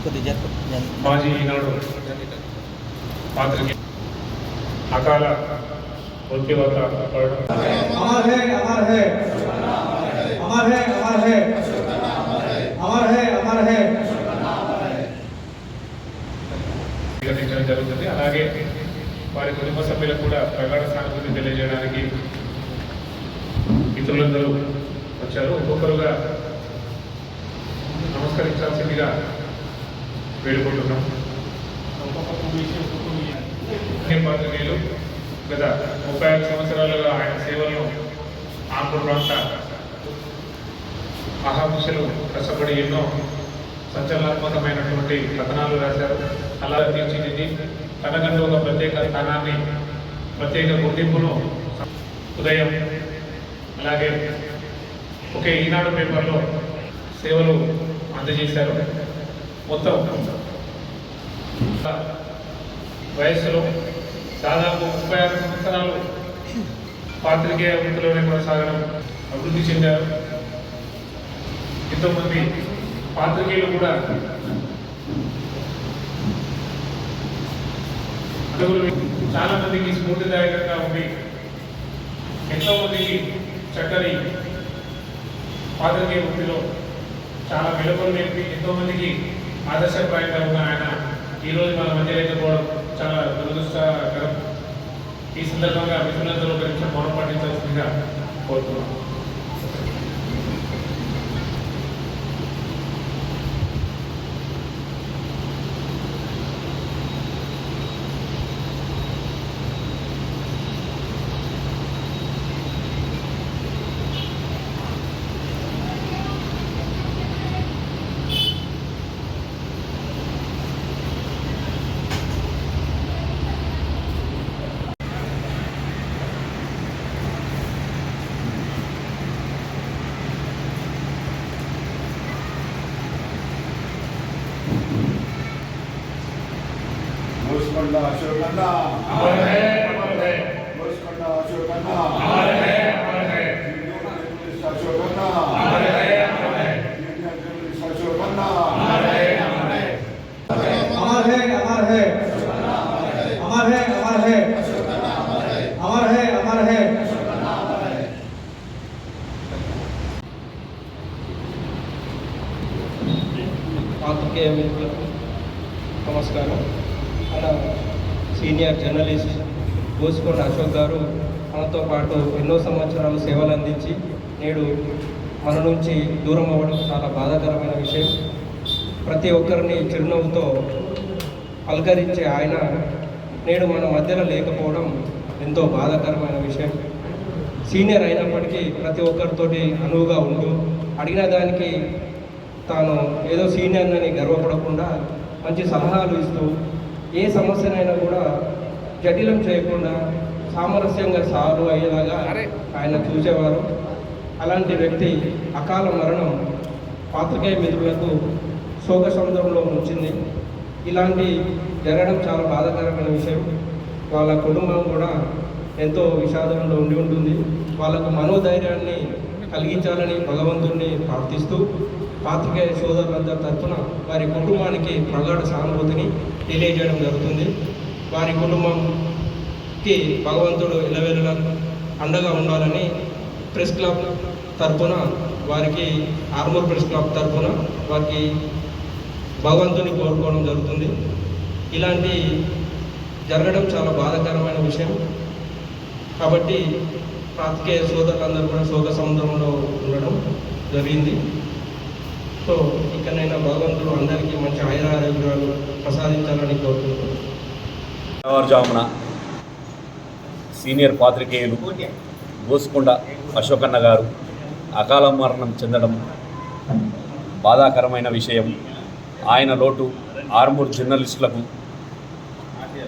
మాజీ ఈనాడు పాత్రికేయులు అకాల మృత్యువాత పడడం Amar high Amar high Amar high Amar high Amar high Amar high నిర్వహించడం జరుగుతుంది. అలాగే వారి కుటుంబ సభ్యులకు కూడా ప్రగాఢ సానుభూతి తెలియజేయడానికి మిత్రులందరూ వచ్చారు. ఒక్కొక్కరుగా నమస్కరించాల్సిందిగా వేడుకుంటున్నాం. పాత్రికేయులు గత 35 సంవత్సరాలుగా ఆయన సేవలను ఆంధ్ర ప్రాంత మహాపురుషులు కష్టపడి ఎన్నో సంచలనాత్మకమైనటువంటి కథనాలు రాశారు. అలా తీర్చిదిద్ది తనకంటూ ఒక ప్రత్యేక స్థానాన్ని, ప్రత్యేక గుర్తింపును ఉదయం అలాగే ఒకే ఈనాడు పేపర్లో సేవలు అందజేశారు. మొత్తం వయస్సులో దాదాపు 36 సంవత్సరాలు పాత్రికేయ వృత్తిలోనే కొనసాగడం, అభివృద్ధి చెందారు. ఎంతోమంది పాత్రికేయులు కూడా చాలా మందికి స్ఫూర్తిదాయకంగా ఉంది. ఎంతో మందికి చక్కని పాత్రికేయ వృత్తిలో చాలా మెలకువలు నేర్పి ఎంతోమందికి ఆదర్శప్రాయంగా ఉన్న ఆయన ఈరోజు మన మధ్య లేకపోవడం చాలా దురదృష్టకరం. ఈ సందర్భంగా మిత్రులందరూ ఒక నిమిషం మౌనం పాటించాల్సిందిగా కోరుతున్నాం. मोसकोंडा अशोक अन्ना अमर है, अमर है। मोसकोंडा अशोक अन्ना अमर है, अमर है। अशोक अन्ना अमर है, अमर है। अशोक अन्ना अमर है, अमर है। अमर है अमर है अमर है अमर है अमर है अमर है పాత్రికేయ మిత్రులకు నమస్కారం. మన సీనియర్ జర్నలిస్ట్ బోసుకొండ అశోక్ గారు మనతో పాటు ఎన్నో సంవత్సరాలు సేవలు అందించి నేడు మన నుంచి దూరం అవ్వడం చాలా బాధాకరమైన విషయం. ప్రతి ఒక్కరిని చిరునవ్వుతో పలకరించే ఆయన నేడు మన మధ్యలో లేకపోవడం ఎంతో బాధాకరమైన విషయం. సీనియర్ అయినప్పటికీ ప్రతి ఒక్కరితోటి అనువుగా ఉంటూ అడిగిన దానికి తాను ఏదో సీనియర్ అని గర్వపడకుండా మంచి సలహాలు ఇస్తూ ఏ సమస్యనైనా కూడా జటిలం చేయకుండా సామరస్యంగా సాల్వ్ అయ్యేలాగా ఆయన చూసేవారు. అలాంటి వ్యక్తి అకాల మరణం పాత్రికేయ మిత్రులకు శోక సముద్రంలో ఉంచింది. ఇలాంటి జరగడం చాలా బాధాకరమైన విషయం. వాళ్ళ కుటుంబం కూడా ఎంతో విషాదంలో ఉండి ఉంటుంది. వాళ్ళకు మనోధైర్యాన్ని కలిగించాలని భగవంతుడిని ప్రార్థిస్తూ పాత్రికేయ సోదరులందరి తరఫున వారి కుటుంబానికి ప్రగాఢ సానుభూతిని తెలియజేయడం జరుగుతుంది. వారి కుటుంబంకి భగవంతుడు ఎల్లవేళలా అండగా ఉండాలని ప్రెస్ క్లబ్ తరఫున వారికి ఆర్మూర్ ప్రెస్ క్లబ్ తరఫున వారికి భగవంతుని కోరుకోవడం జరుగుతుంది. ఇలాంటి జరగడం చాలా బాధాకరమైన విషయం. కాబట్టి పాత్రికేయ సోదరులందరూ కూడా శోక సముద్రంలో ఉండడం జరిగింది. సో ఇకనైనా భగవంతుడు అందరికీ మంచి ఆయురారోగ్యాలు ప్రసాదించాలని కోరుకుంటున్నాను. తెల్లవారుజామున సీనియర్ పాత్రికేయులు బోసుకొండ అశోక్ అన్న గారు అకాల మరణం చెందడం బాధాకరమైన విషయం. ఆయన లోటు ఆర్మూర్ జర్నలిస్టులకు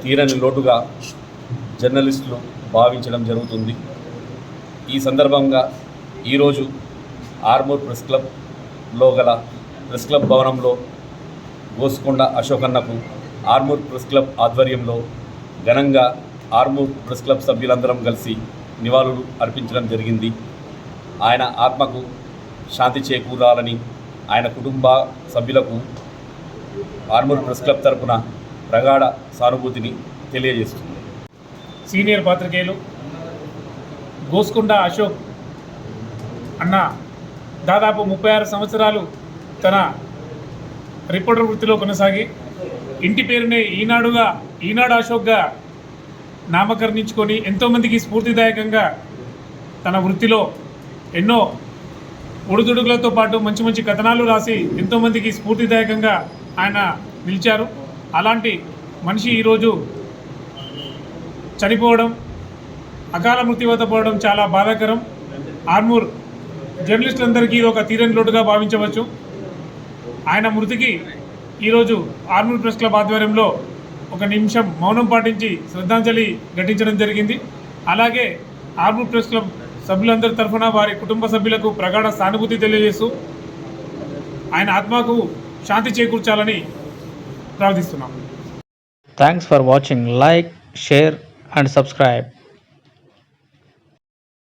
తీరని లోటుగా జర్నలిస్టులు భావించడం జరుగుతుంది. ఈ సందర్భంగా ఈరోజు ఆర్మూర్ ప్రెస్ క్లబ్లో గల ప్రెస్ క్లబ్ భవనంలో బోసుకొండ అశోక్ అన్నకు ఆర్మూర్ ప్రెస్ క్లబ్ ఆధ్వర్యంలో ఘనంగా ఆర్మూర్ ప్రెస్ క్లబ్ సభ్యులందరం కలిసి నివాళులు అర్పించడం జరిగింది. ఆయన ఆత్మకు శాంతి చేకూరాలని, ఆయన కుటుంబ సభ్యులకు ఆర్మూర్ ప్రెస్ క్లబ్ తరపున ప్రగాఢ సానుభూతిని తెలియజేస్తుంది. సీనియర్ పాత్రికేయులు గోస్కొండ అశోక్ అన్న దాదాపు 36 సంవత్సరాలు తన రిపోర్టర్ వృత్తిలో కొనసాగి ఇంటి పేరునే ఈనాడు అశోక్గా నామకరణించుకొని ఎంతోమందికి స్ఫూర్తిదాయకంగా తన వృత్తిలో ఎన్నో ఒడిదుడుకులతో పాటు మంచి మంచి కథనాలు రాసి ఎంతోమందికి స్ఫూర్తిదాయకంగా ఆయన నిలిచారు. అలాంటి మనిషి ఈరోజు చనిపోవడం, అకాల మృత్యువత పోవడం చాలా బాధాకరం. ఆర్మూర్ జర్నలిస్టులందరికీ ఇది ఒక తీరని లోటుగా భావించవచ్చు. ఆయన మృతికి ఈరోజు ఆర్మూర్ ప్రెస్ క్లబ్ ఆధ్వర్యంలో 1 నిమిషం మౌనం పాటించి శ్రద్ధాంజలి ఘటించడం జరిగింది. అలాగే ఆర్మూర్ ప్రెస్ క్లబ్ సభ్యులందరి తరఫున వారి కుటుంబ సభ్యులకు ప్రగాఢ సానుభూతి తెలియజేస్తూ ఆయన ఆత్మకు శాంతి చేకూర్చాలని ప్రార్థిస్తున్నాం. Thanks for watching. Like, share and subscribe.